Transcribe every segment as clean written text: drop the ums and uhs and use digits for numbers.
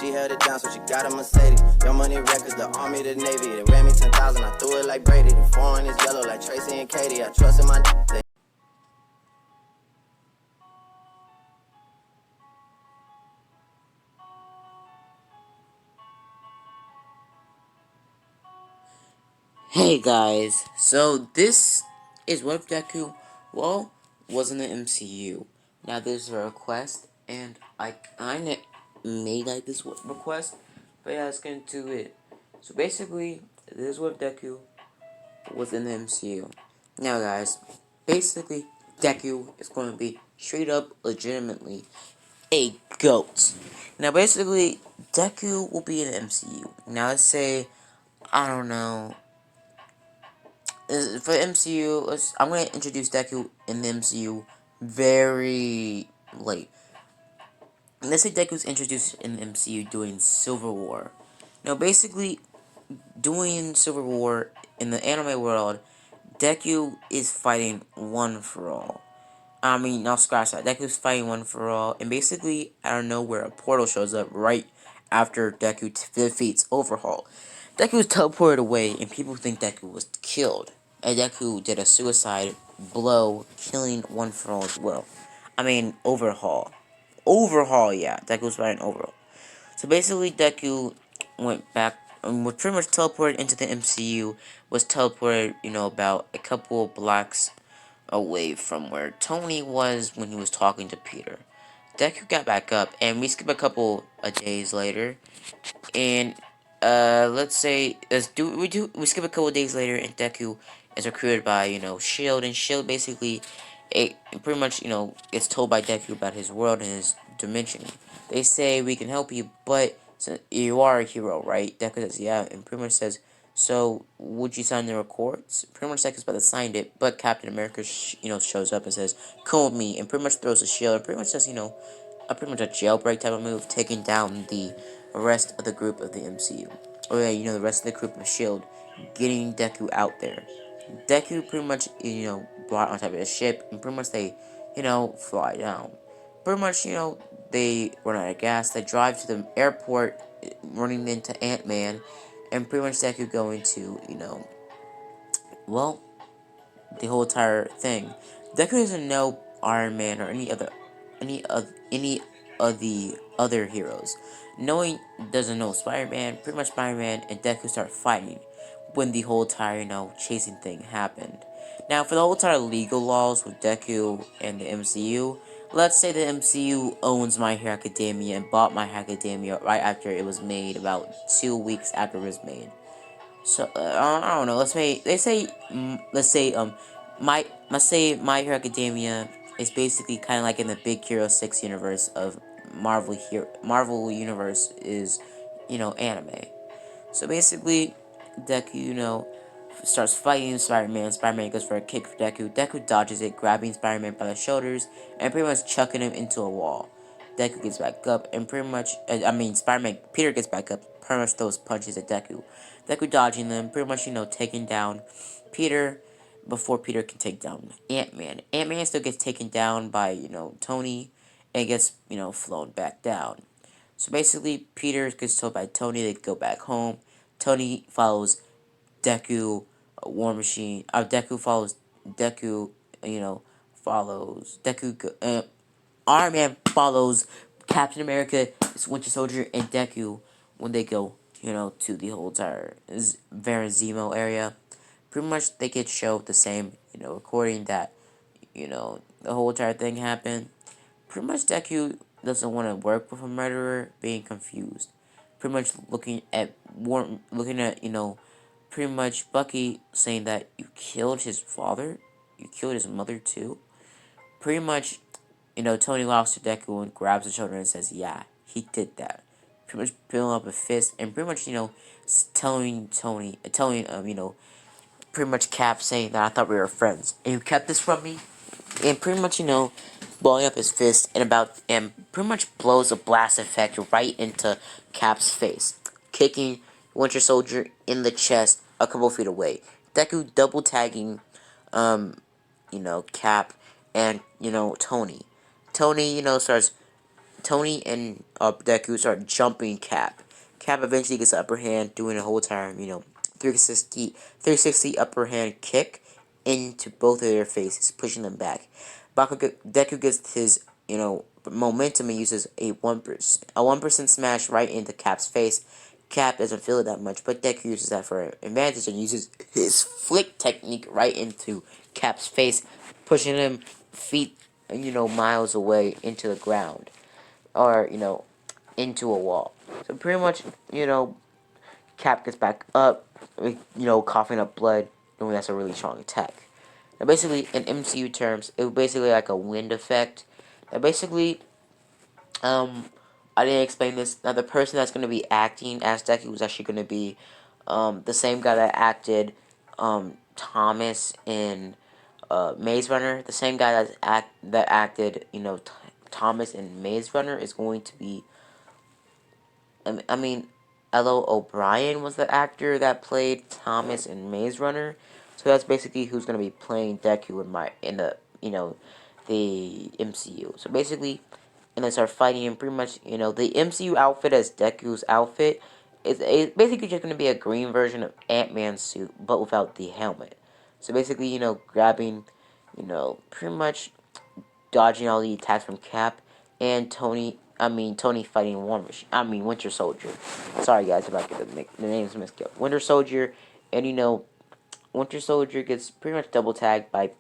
She held it down, so she got a Mercedes. Your money records, the army, the navy. They ran me 10,000, I threw it like Brady. The foreign is yellow like Tracy and Katie. I trust in my they Hey guys, so this is what if Deku, well, was in the MCU. Now there's a request, and I kinda made like this request, but yeah, let's get into it. So basically, this is what if Deku was in the MCU. Now guys, basically, Deku is going to be straight up, legitimately, a GOAT. Now basically, Deku will be in the MCU. Now let's say, I don't know, for MCU, I'm going to introduce Deku in the MCU very late. Let's say Deku's introduced in the MCU doing Civil War. Now, basically, doing Civil War in the anime world, Deku is fighting one for all. I mean, not scratch that. Deku's fighting one for all, and basically, out of nowhere, a portal shows up right after Deku defeats Overhaul. Deku was teleported away, and people think Deku was killed. And Deku did a suicide blow, killing one for all as well. I mean, Overhaul. Overhaul, yeah. Deku was fighting Overhaul. So basically, Deku went back, was pretty much teleported into the MCU, was teleported, about a couple of blocks away from where Tony was when he was talking to Peter. Deku got back up, and we skip a couple of days later, and let's say we skip a couple of days later, and Deku is recruited by Shield, and Shield basically, pretty much gets told by Deku about his world and his dimension. They say we can help you, but so you are a hero, right? Deku says yeah, and pretty much says, so would you sign the records? Pretty much Deku's about to sign it, but Captain America shows up and says, come with me, and pretty much throws a shield, and pretty much says pretty much a jailbreak type of move, taking down the rest of the group of the MCU. Oh yeah, the rest of the group of Shield, getting Deku out there. Deku pretty much brought on top of his ship, and pretty much they fly down. Pretty much they run out of gas. They drive to the airport, running into Ant-Man, and pretty much Deku going to well, the whole entire thing. Deku doesn't know Iron Man or any of the other heroes. Knowing doesn't know Spider-Man, pretty much Spider-Man and Deku start fighting when the whole entire, chasing thing happened. Now, for the whole entire legal laws with Deku and the MCU, let's say the MCU owns My Hero Academia and bought My Hero Academia right after it was made, about 2 weeks after it was made. So I don't know. Let's say My Hero Academia is basically kind of like in the Big Hero 6 universe of Marvel universe is anime. So basically, Deku starts fighting Spider-Man. Spider-Man goes for a kick for Deku. Deku dodges it, grabbing Spider-Man by the shoulders and pretty much chucking him into a wall. Deku gets back up and pretty much, Peter gets back up, pretty much throws punches at Deku. Deku dodging them, pretty much, taking down Peter before Peter can take down Ant-Man. Ant-Man still gets taken down by, Tony and gets, flown back down. So basically, Peter gets told by Tony they go back home. Tony follows Deku, War Machine. Deku follows Deku. Follows Deku. Iron Man follows Captain America, Winter Soldier, and Deku when they go, to the whole entire Verazimo area. Pretty much, they could show the same, recording that, the whole entire thing happened. Pretty much, Deku doesn't want to work with a murderer, being confused. Pretty much looking at pretty much Bucky saying that you killed his father, you killed his mother too. Pretty much, Tony walks to Deku and grabs his shoulder and says, yeah, he did that. Pretty much pulling up a fist and pretty much, telling pretty much Cap saying that I thought we were friends. And you kept this from me? And pretty much, blowing up his fist and pretty much blows a blast effect right into Cap's face, kicking Winter Soldier in the chest a couple feet away. Deku double tagging, Cap and Tony. Tony, starts Tony and Deku start jumping Cap. Cap eventually gets the upper hand, doing a whole time, 360 upper hand kick into both of their faces, pushing them back. Deku gets his, momentum and uses a 1% smash right into Cap's face. Cap doesn't feel it that much, but Deku uses that for an advantage and uses his flick technique right into Cap's face, pushing him feet, miles away into the ground, or, into a wall. So pretty much, Cap gets back up, coughing up blood, knowing that's a really strong attack. Now, basically, in MCU terms, it was basically like a wind effect. Now, basically, I didn't explain this. Now, the person that's going to be acting as Deku was actually going to be the same guy that acted Thomas in Maze Runner. The same guy that acted, Thomas in Maze Runner is going to be. I mean, Elo O'Brien was the actor that played Thomas in Maze Runner. So that's basically who's going to be playing Deku in the the MCU. So basically, and they start fighting, and pretty much, the MCU outfit as Deku's outfit is basically just going to be a green version of Ant-Man's suit, but without the helmet. So basically, grabbing, pretty much dodging all the attacks from Cap, and Tony fighting Winter Soldier. Sorry guys if I get the names mixed up. Winter Soldier, and Winter Soldier gets pretty much double tagged by,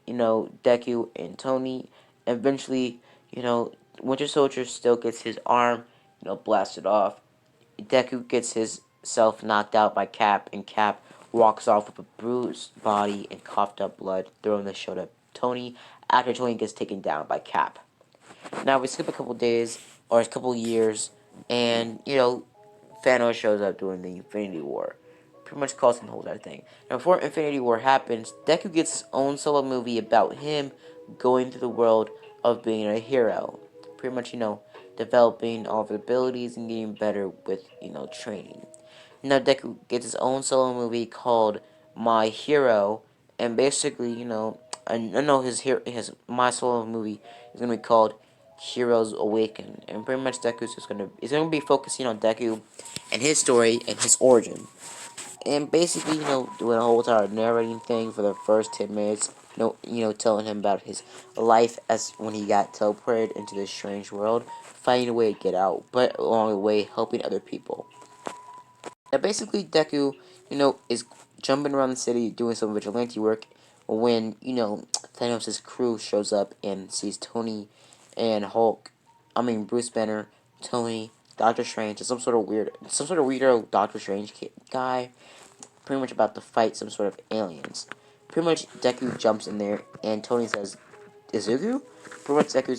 Deku and Tony. Eventually, Winter Soldier still gets his arm, blasted off. Deku gets himself knocked out by Cap, and Cap walks off with a bruised body and coughed up blood, throwing the shield at Tony after Tony gets taken down by Cap. Now we skip a couple days or a couple years, and Thanos shows up during the Infinity War. Pretty much causing the whole entire thing. Now before Infinity War happens, Deku gets his own solo movie about him going through the world of being a hero. Pretty much, developing all of his abilities and getting better with, training. Now Deku gets his own solo movie called My Hero, and basically, I know his My Solo movie is gonna be called Heroes Awaken, and pretty much Deku's just gonna be focusing on Deku and his story and his origin, and basically, doing a whole entire narrating thing for the first 10 minutes. Telling him about his life as when he got teleported into this strange world, finding a way to get out, but along the way helping other people. Now, basically, Deku, is jumping around the city doing some vigilante work when, Thanos' crew shows up and sees Tony and Bruce Banner, Tony, Doctor Strange, and some sort of weirdo Doctor Strange guy, pretty much about to fight some sort of aliens. Pretty much, Deku jumps in there, and Tony says, Izuku? Pretty much, Deku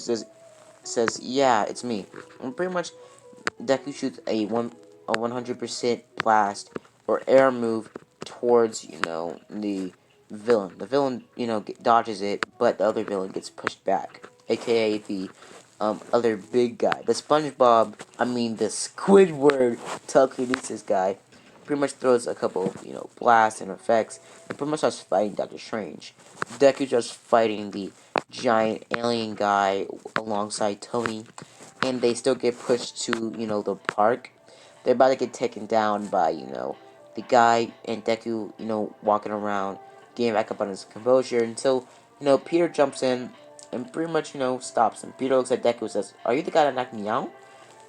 says, yeah, it's me. And pretty much, Deku shoots a 100% blast or air move towards, the villain. The villain, dodges it, but the other villain gets pushed back, aka the other big guy. The the Squidward telekinesis guy pretty much throws a couple of, blasts and effects, and pretty much starts fighting Doctor Strange. Deku just fighting the giant alien guy alongside Tony, and they still get pushed to, the park. They're about to get taken down by, the guy, and Deku, walking around, getting back up on his composure until, Peter jumps in and pretty much, stops him. Peter looks at Deku and says, are you the guy that knocked me out?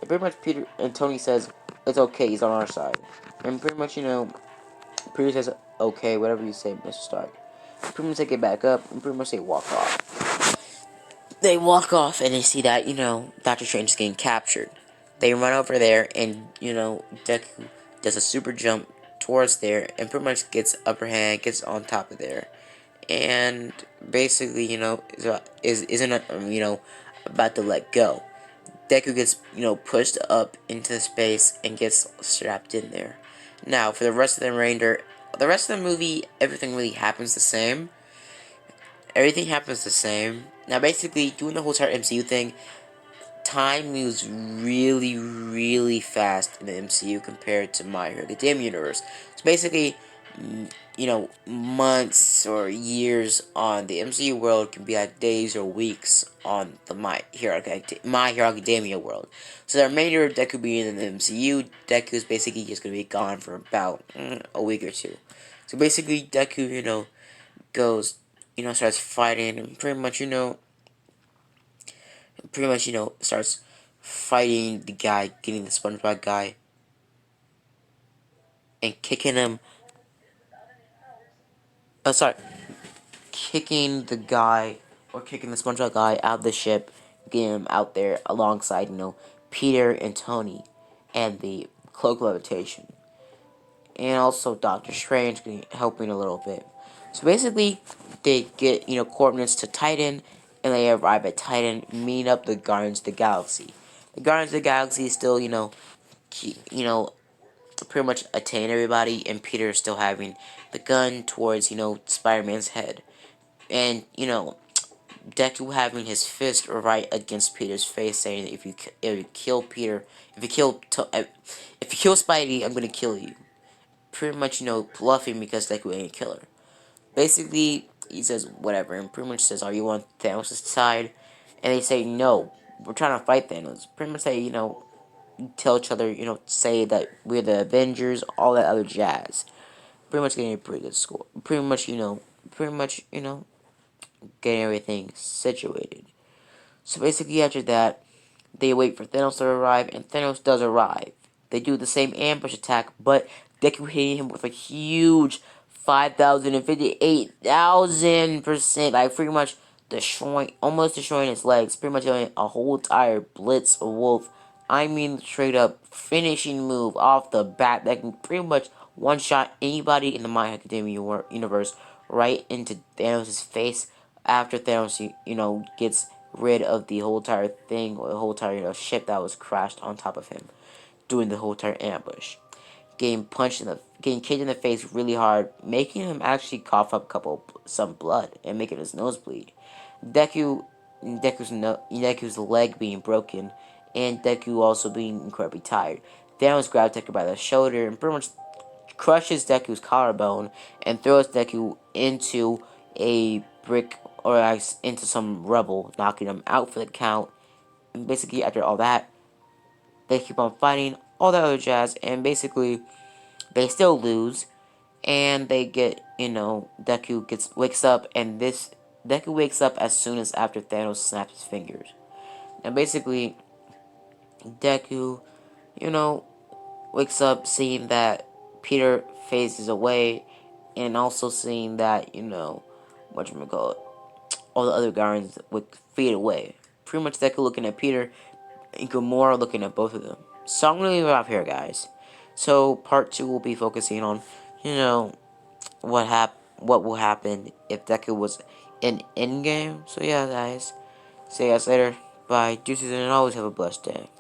And pretty much Peter and Tony says, it's okay, he's on our side. And pretty much, Peter says, okay, whatever you say, Mr. Stark. Pretty much they get back up, and pretty much they walk off. They walk off, and they see that, Doctor Strange is getting captured. They run over there, and, Deku does a super jump towards there, and pretty much gets upper hand, gets on top of there. And basically, isn't, about to let go. Deku gets, pushed up into space and gets strapped in there. Now, for the rest of the movie, everything really happens the same. Everything happens the same. Now, basically, doing the whole entire MCU thing, time moves really, really fast in the MCU compared to My Hero Academia universe. So basically, months or years on the MCU world can be like days or weeks on the My Hero Academia world. So the remainder of Deku being in the MCU, Deku is basically just gonna be gone for about a week or two. So basically, Deku, goes, starts fighting and starts fighting the guy, getting the SpongeBob guy, and kicking him. Oh, sorry, kicking the guy or kicking the SpongeBob guy out of the ship, getting him out there alongside, Peter and Tony, and the Cloak Levitation, and also Doctor Strange helping a little bit. So basically, they get coordinates to Titan, and they arrive at Titan, meet up the Guardians of the Galaxy. The Guardians of the Galaxy still pretty much attain everybody, and Peter is still having the gun towards Spider-Man's head, and Deku having his fist right against Peter's face, saying that if you kill Peter, if you kill Spidey, I'm gonna kill you. Pretty much bluffing because Deku ain't a killer. Basically, he says whatever, and pretty much says, "Are you on Thanos' side?" And they say no. We're trying to fight Thanos. Pretty much say tell each other say that we're the Avengers, all that other jazz. Pretty much getting a pretty good score. Pretty much getting everything situated. So basically, after that, they wait for Thanos to arrive, and Thanos does arrive. They do the same ambush attack, but Deku hitting him with a huge 5,058,000%, like pretty much almost destroying his legs, pretty much doing a whole entire Blitz Wolf. I mean, straight up finishing move off the bat that can pretty much one shot anybody in the My Academia universe right into Thanos' face after Thanos, gets rid of the whole entire thing, or the whole entire ship that was crashed on top of him, doing the whole entire ambush, getting kicked in the face really hard, making him actually cough up some blood and making his nose bleed. Deku, Deku's leg being broken, and Deku also being incredibly tired. Thanos grabs Deku by the shoulder and pretty much crushes Deku's collarbone and throws Deku into a brick or into some rubble, knocking him out for the count. And basically, after all that, they keep on fighting, all that other jazz, and basically, they still lose, and they get, wakes up, and Deku wakes up as soon as after Thanos snaps his fingers. And basically, Deku, you know, wakes up seeing that Peter phases away, and also seeing that, whatchamacallit, all the other Guardians would fade away. Pretty much Deku looking at Peter, and Gamora looking at both of them. So I'm gonna leave it off here, guys. So part 2 will be focusing on, what will happen if Deku was in Endgame. So yeah, guys. See you guys later. Bye. Deuces, and always have a blessed day.